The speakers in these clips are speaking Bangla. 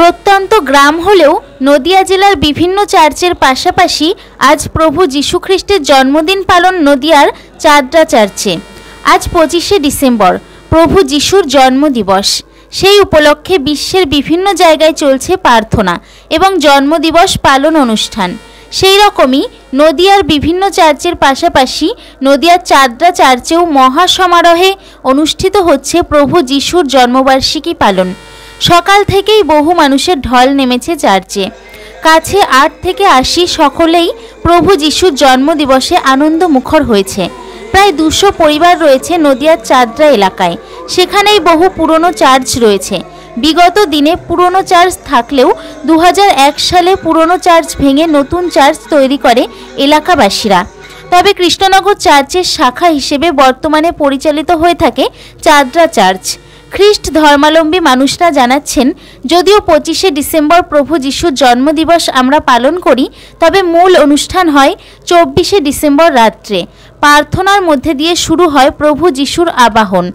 প্রত্যন্ত গ্রাম হলেও নদিয়া জেলার বিভিন্ন চার্চের পাশাপাশি আজ প্রভু যীশু খ্রিস্টের জন্মদিন পালন নদিয়ার চাঁদরা চার্চে। আজ 25শে ডিসেম্বর প্রভু যীশুর জন্মদিবস। সেই উপলক্ষে বিশ্বের বিভিন্ন জায়গায় চলছে প্রার্থনা এবং জন্মদিবস পালন অনুষ্ঠান। সেই রকমই নদিয়ার বিভিন্ন চার্চের পাশাপাশি নদিয়ার চাঁদরা চার্চেও মহা সমারোহে অনুষ্ঠিত হচ্ছে প্রভু যীশুর জন্মবার্ষিকী পালন। সকাল থেকেই বহু মানুষের ঢল নেমেছে চার্চে। কাছে 8 থেকে 80 সকলেই প্রভু যীশুর জন্মদিবসে আনন্দ মুখর হয়েছে। প্রায় 200 পরিবার রয়েছে নদিয়ার চাঁদরা এলাকায়। সেখানেই বহু পুরনো চার্চ রয়েছে। বিগত দিনে পুরনো চার্চ থাকলেও 2001 সালে পুরনো চার্চ ভেঙে নতুন চার্চ তৈরি করে এলাকাবাসীরা। তবে কৃষ্ণনগর চার্চের শাখা হিসেবে বর্তমানে পরিচালিত হয়ে থাকে চাঁদরা চার্চ। খ্রিস্ট ধর্মাবলম্বী মানুষরা জানাচ্ছেন, যদিও 25শে ডিসেম্বর প্রভু যীশুর জন্মদিবস আমরা পালন করি, তবে মূল অনুষ্ঠান হয় 24শে ডিসেম্বর রাত্রে। প্রার্থনার মধ্যে দিয়ে শুরু হয় প্রভু যীশুর আবাহন,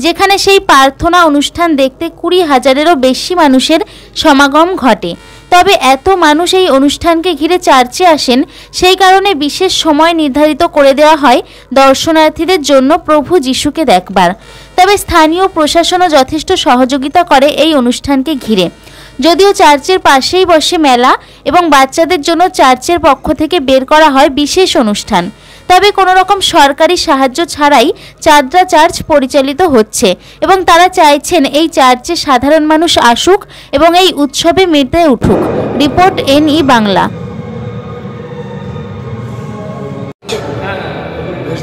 যেখানে সেই প্রার্থনা অনুষ্ঠান দেখতে 20,000-এরও বেশি মানুষের সমাগম ঘটে। তবে এত মানুষ এই অনুষ্ঠানকে ঘিরে চার্চে আসেন, সেই কারণে বিশেষ সময় নির্ধারিত করে দেওয়া হয় দর্শনার্থীদের জন্য প্রভু যীশুকে দেখবার। তবে স্থানীয় প্রশাসনও যথেষ্ট সহযোগিতা করে এই অনুষ্ঠানকে ঘিরে। যদিও চার্চের পাশেই বসে মেলা এবং বাচ্চাদের জন্য চার্চের পক্ষ থেকে বের করা হয় বিশেষ অনুষ্ঠান। তবে কোনো রকম সরকারি সাহায্য ছাড়াই চাঁদরা চার্চ পরিচালিত হচ্ছে এবং তারা চাইছেন এই চার্চে সাধারণ মানুষ আসুক এবং এই উৎসবে মেতে উঠুক। Report NE Bangla.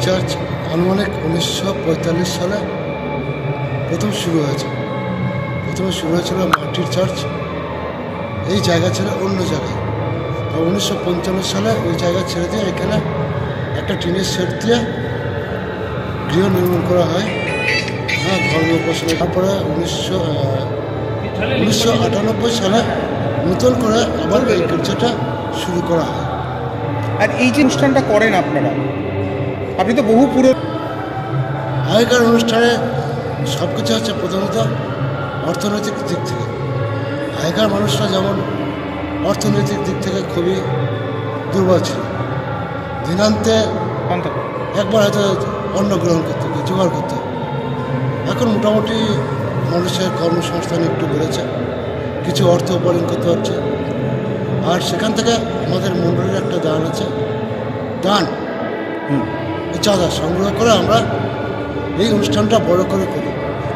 চার্চ আনুমানিক 1945 সালে প্রথম শুরু হয়েছে। প্রথমে শুরু হয়েছিল মাটির চার্চ। এই জায়গা ছিল অন্য জায়গায়। 1955 সালে ওই জায়গা ছেড়ে দিয়ে এখানে একটা টিনের শেড দিয়ে গৃহ নির্মাণ করা হয়, ধর্মীয় উপাসনা। তারপরে 1998 সালে নতুন করে আবার এই গির্জাটা শুরু করা হয়। আর এই যে অনুষ্ঠানটা করেন আপনারা, আপনি তো বহু আগেকার অনুষ্ঠানে সব কিছু হচ্ছে প্রধানত অর্থনৈতিক দিক থেকে। আগেকার মানুষরা যেমন অর্থনৈতিক দিক থেকে খুবই দুর্বল ছিল, দিনান্তে একবার হয়তো অন্ন গ্রহণ করতে হবে, জোগাড় করতে হবে। এখন মোটামুটি মানুষের কর্মসংস্থান একটু বেড়েছে, কিছু অর্থ উপার্জন করতে পারছে। আর সেখান থেকে আমাদের মণ্ডলীর একটা দান আছে, দান চাঁদা সংগ্রহ করে আমরা এই অনুষ্ঠানটা বড় করে করি।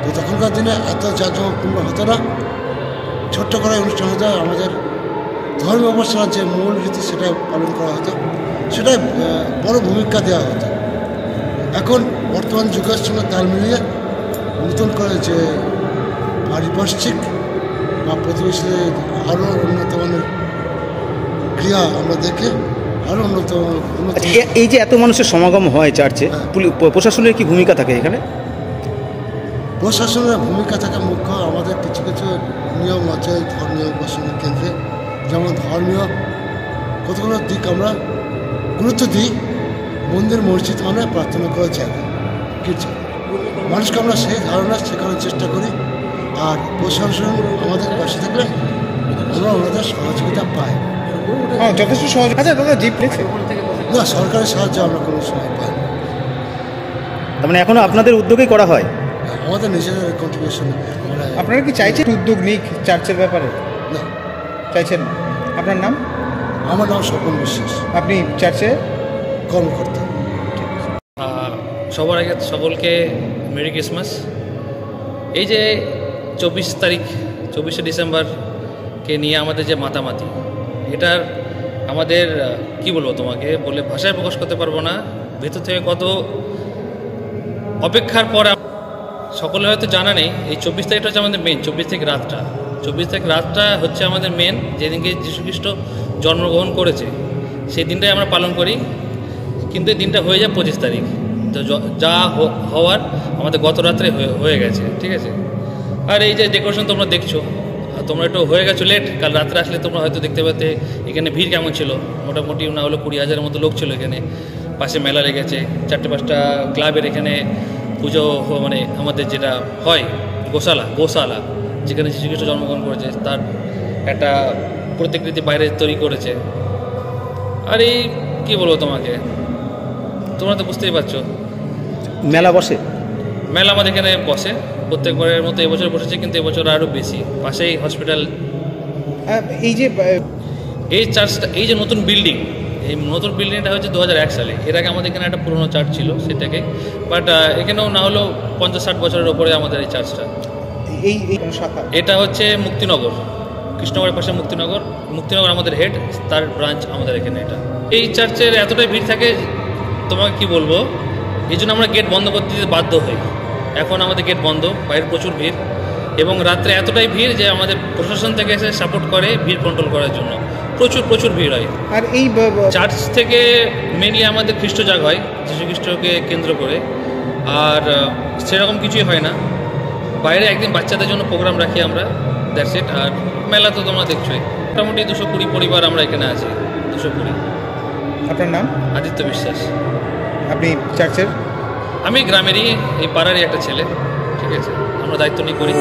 তো তখনকার দিনে এত জাঁকজমকপূর্ণ হতো না, ছোট্ট করে অনুষ্ঠান হতো। আমাদের ধর্মীয় উপাসনার যে মূল রীতি সেটা পালন করা হতো, সেটাই বড় ভূমিকা দেওয়া হতো। এখন বর্তমান যুগের সঙ্গে তাল মিলিয়ে নতুন করে যে পারিপার্শ্বিক বা প্রতিবেশীদের আরও উন্নত মানের ক্রিয়া আমরা দেখে আরও উন্নত। এই যে এত মানুষের সমাগম হয় চার্চে, প্রশাসনের কি ভূমিকা থাকে এখানে? প্রশাসনের ভূমিকা থাকে মুখ্য। আমাদের কিছু কিছু নিয়ম আছে ধর্মীয় উপাসনার কেন্দ্রে, যেমন ধর্মীয় কতগুলো দিক আমরা গুরুত্ব দিই। মন্দির মসজিদ মানে প্রার্থনা করার জায়গা, গির্জা। মানুষকে আমরা সেই ধারণা শেখানোর চেষ্টা করি। আর প্রশাসন আমাদের পাশে থাকলে আমরা ওনাদের সহযোগিতা পাই। যথেষ্ট সহযোগিতা। না, সরকারের সাহায্য আমরা কোনো সময় পাই। তার মানে এখনো আপনাদের উদ্যোগেই করা হয়? আমাদের নিজেদের কন্ট্রিবিউশন। আপনারা কি চাইছেন উদ্যোগ নিক চার্চের ব্যাপারে? না, চাইছেন। আপনার নাম? আমার নাম স্বপন বিশ্বাস। আপনি চার্চে কর্মকর্তা। সবার আগে সকলকে মেরি ক্রিসমাস। এই যে 24শে ডিসেম্বরকে নিয়ে আমাদের যে মাতামাতি, এটার আমাদের কি বলবো, তোমাকে বলে ভাষায় প্রকাশ করতে পারবো না। ভেতর থেকে কত অপেক্ষার পর সকলে হয়তো জানা নেই, এই 24 তারিখটা হচ্ছে আমাদের মেন। 24 তারিখ রাতটা হচ্ছে আমাদের মেন, যেদিনকে যীশুখ্রিস্ট জন্মগ্রহণ করেছে সেই দিনটাই আমরা পালন করি। কিন্তু এই দিনটা হয়ে যায় 25 তারিখ। তো যা হওয়ার আমাদের গত রাত্রে হয়ে গেছে, ঠিক আছে। আর এই যে ডেকোরেশন তোমরা দেখছো, তোমরা একটু হয়ে গেছো লেট। কাল রাত্রে আসলে তোমরা হয়তো দেখতে পেতে এখানে ভিড় কেমন ছিল। মোটামুটি না হলো 20,000-এর মতো লোক ছিল এখানে। পাশে মেলা লেগেছে, 4-5টা ক্লাবের এখানে পুজো, মানে আমাদের যেটা হয় গোশালা, যেখানে যীশুখ্রিস্ট জন্মগ্রহণ করেছে তার একটা প্রতিকৃতি বাইরে তৈরি করেছে। আর এই কী বলবো তোমাকে, তোমরা তো বুঝতেই পারছো। মেলা বসে? মেলা আমাদের এখানে বসে প্রত্যেকবারের মতো এবছর বসেছে, কিন্তু এবছর আরও বেশি। পাশেই হসপিটাল। এই যে এই চার্চটা, এই যে নতুন বিল্ডিং, এই নতুন বিল্ডিংটা হচ্ছে 2001 সালে। এর আগে আমাদের এখানে একটা পুরোনো চার্চ ছিল সেটাকে, বাট এখানেও না হলেও 50-60 বছরের ওপরে আমাদের এই চার্চটা। এই শাখা এটা হচ্ছে মুক্তিনগর, কৃষ্ণনগরের পাশে মুক্তিনগর আমাদের হেড, তার ব্রাঞ্চ আমাদের এখানে। এটা এই চার্চের এতটাই ভিড় থাকে, তোমাকে কি বলবো, এই জন্য আমরা গেট বন্ধ করতে দিতে বাধ্য হই। এখন আমাদের গেট বন্ধ, বাইরে প্রচুর ভিড়, এবং রাত্রে এতটাই ভিড় যে আমাদের প্রশাসন থেকে এসে সাপোর্ট করে ভিড় কন্ট্রোল করার জন্য। প্রচুর ভিড় হয়। আর এই চার্চ থেকে মেনলি আমাদের খ্রিস্টজাগ হয়, যীশু খ্রিস্টকে কেন্দ্র করে, আর সেরকম কিছুই হয় না। বাইরে একদিন বাচ্চাদের জন্য প্রোগ্রাম রাখি আমরা, দ্যাটস ইট। আর মেলা তো তোমরা দেখছোই, মোটামুটি 220 পরিবার আমরা এখানে আছি। 220। আপনার নাম? আদিত্য বিশ্বাস। আপনি চার্চের? আমি গ্রামেরই, এই পাড়ারই একটা ছেলে, ঠিক আছে। আমরা দায়িত্ব নিয়ে করি।